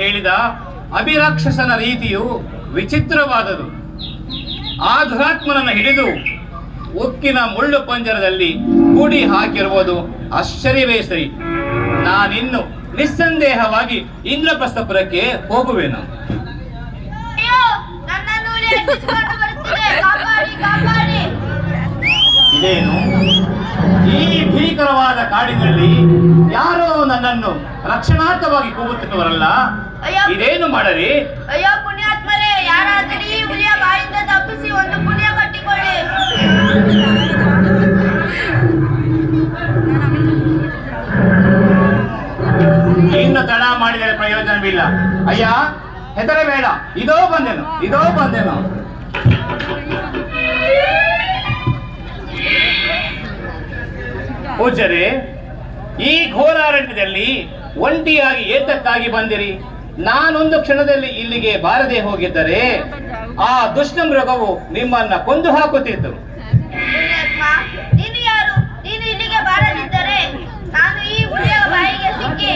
ಹೇಳಿದ ಅಭಿರಾಕ್ಷಸನ ರೀತಿಯು ವಿಚಿತ್ರವಾದದು. ಆ ದುರಾತ್ಮನನ್ನು ಹಿಡಿದು ಉಕ್ಕಿನ ಮುಳ್ಳು ಪಂಜರದಲ್ಲಿ ಕೂಡಿ ಹಾಕಿರುವುದು ಆಶ್ಚರ್ಯವೇ ಸರಿ. ನಾನಿನ್ನು ನಿಸ್ಸಂದೇಹವಾಗಿ ಇಂದ್ರಪ್ರಸ್ಥಪುರಕ್ಕೆ ಹೋಗುವೆನು. ಇದೇನು ಈ ಭೀಕರವಾದ ಕಾಡಿನಲ್ಲಿ ಯಾರೋ ನನ್ನನ್ನು ರಕ್ಷಣಾರ್ಥವಾಗಿ ಕೂಗುತ್ತಿರುವರಲ್ಲ, ಇದೇನು ಮಾಡಲಿ? ಅಯ್ಯೋ ಪುಣ್ಯಾತ್ಮರೇ, ಯಾರಾದರೂ ಈ ಹುಲಿಯ ಬಾಯಿಂದ ತಪ್ಪಿಸಿ ಒಂದು ಪುಣ್ಯ ಕಟ್ಟಿಕೊಳ್ಳಿ. ಇನ್ನು ತಡ ಮಾಡಿದರೆ ಪ್ರಯೋಜನವಿಲ್ಲ. ಅಯ್ಯ, ಹೆದರಬೇಡ, ಇದೋ ಬಂದೆನು. ಪೂಜ್ಯರೇ, ಈ ಘೋರಾರಣ್ಯದಲ್ಲಿ ಒಂಟಿಯಾಗಿ ಏತಕ್ಕಾಗಿ ಬಂದಿರಿ? ನಾನೊಂದು ಕ್ಷಣದಲ್ಲಿ ಇಲ್ಲಿಗೆ ಬಾರದೆ ಹೋಗಿದ್ದರೆ ಆ ದುಷ್ಟ ಮೃಗವು ನಿಮ್ಮನ್ನ ಕೊಂದು ಹಾಕುತ್ತಿತ್ತು. ನೀನು ಯಾರು? ನೀನು ಇಲ್ಲಿಗೆ ಬಾರದಿದ್ದರೆ ನಾನು ಈ ಹುಲಿಯ ಬಾಯಿಗೆ ಸಿಕ್ಕಿ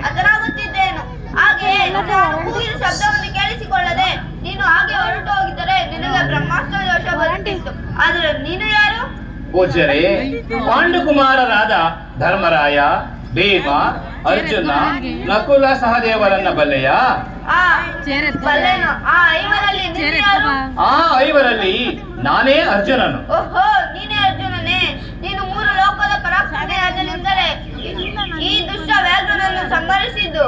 ಅದರಾಗುತ್ತಿದ್ದೇನು. ಹಾಗೆ ಕೂಗಿನ ಶಬ್ದವನ್ನು ಕೇಳಿಸಿಕೊಳ್ಳದೆ ನೀನು ಹಾಗೆ ಹೊರಟು ಹೋಗಿದ್ದರೆ ನಿನಗೆ ಬ್ರಹ್ಮಾಸ್ತ್ರ ದೋಷ ಬರುತ್ತಿತ್ತು. ಆದರೆ ನೀನು ಯಾರು? ಪೂಜ್ಯರೇ, ಪಾಂಡುಕುಮಾರರಾದ ಧರ್ಮರಾಯ, ಭೀಮ, ಅರ್ಜುನ, ನಕುಲ ಸಹದೇವರನ್ನ ಬಲ್ಲೆಯ? ಬಲ್ಲೆನು. ಆ ಐವರಲ್ಲಿ ನಾನೇ ಅರ್ಜುನನು. ಓಹೋ, ನೀನೇ ಅರ್ಜುನನೇ. ನೀನು 3 ಲೋಕದ ಪರಾಕ್ರಮಿಯಾದನೆಂದರೆ ಈ ದುಷ್ಟ ವ್ಯಾಘ್ರನನ್ನು ಸಂಹರಿಸಿದ್ದು.